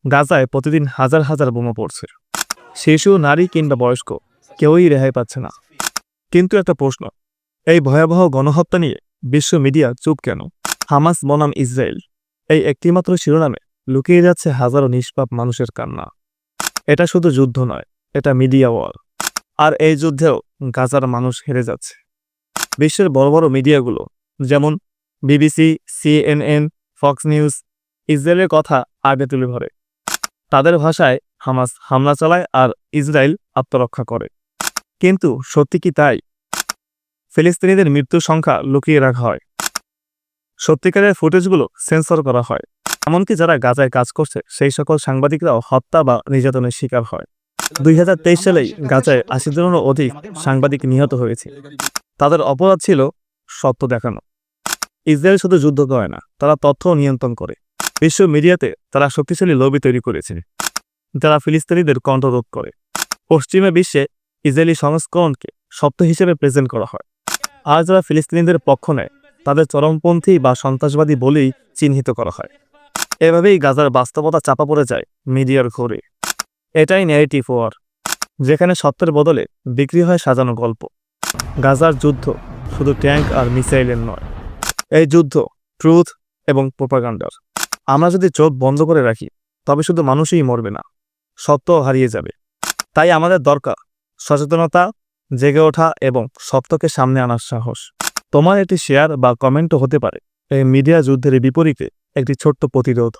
গাজায় প্রতিদিন হাজার হাজার বোমা পড়ছে। শিশু, নারী কিংবা বয়স্ক কেউই রেহাই পাচ্ছে না। কিন্তু একটা প্রশ্ন, এই ভয়াবহ গণহত্যা নিয়ে বিশ্ব মিডিয়া চুপ কেন? হামাস বনাম ইসরায়েল, এই একটিমাত্র শিরোনামে লুকিয়ে যাচ্ছে হাজারো নিষ্পাপ মানুষের কান্না। এটা শুধু যুদ্ধ নয়, এটা মিডিয়া ওয়ার। আর এই যুদ্ধেও গাজার মানুষ হেরে যাচ্ছে। বিশ্বের বড় বড় মিডিয়াগুলো যেমন বিবিসি, সিএনএন, ফক্স নিউজ ইসরায়েলের কথা আগে তুলে ধরে। তাদের ভাষায় হামাস হামলা চালায় আর ইসরায়েল আত্মরক্ষা করে। কিন্তু সত্যি কি তাই? ফিলিস্তিনিদের মৃত্যুর সংখ্যা লুকিয়ে রাখা হয়, সত্যিকারের ফুটেজগুলো সেন্সর করা হয়। এমনকি যারা গাজায় কাজ করছে সেই সকল সাংবাদিকরাও হত্যা বা নির্যাতনের শিকার হয়। 2023 সালেই গাজায় 80 জনেরও অধিক সাংবাদিক নিহত হয়েছে। তাদের অপরাধ ছিল সত্য দেখানো। ইসরায়েল শুধু যুদ্ধ করে না, তারা তথ্য নিয়ন্ত্রণ করে। বিশ্ব মিডিয়াতে তারা শক্তিশালী লবি তৈরি করেছে, যারা ফিলিস্তিনিদের কণ্ঠরোধ করে। পশ্চিমা বিশ্বে ইসরায়েলি সংস্করণকে সত্য হিসেবে প্রেজেন্ট করা হয়, আর যারা ফিলিস্তিনিদের পক্ষ নেয় তাদের চরমপন্থী বা সন্ত্রাসবাদী বলেই চিহ্নিত করা হয়। এভাবেই গাজার বাস্তবতা চাপা পড়ে যায় মিডিয়ার ঘরে। এটাই ন্যারেটিভ ওয়ার, যেখানে সত্যের বদলে বিক্রি হয় সাজানো গল্প। গাজার যুদ্ধ শুধু ট্যাঙ্ক আর মিসাইলের নয়, এই যুদ্ধ ট্রুথ এবং প্রোপাগান্ডার। আমরা যদি চোখ বন্ধ করে রাখি তবে শুধু মানুষই মরবে না, সত্য হারিয়ে যাবে। তাই আমাদের দরকার সচেতনতা, জেগে ওঠা এবং সত্যকে সামনে আনার সাহস। তোমার একটি শেয়ার বা কমেন্টও হতে পারে এই মিডিয়া যুদ্ধের বিপরীতে একটি ছোট্ট প্রতিরোধ।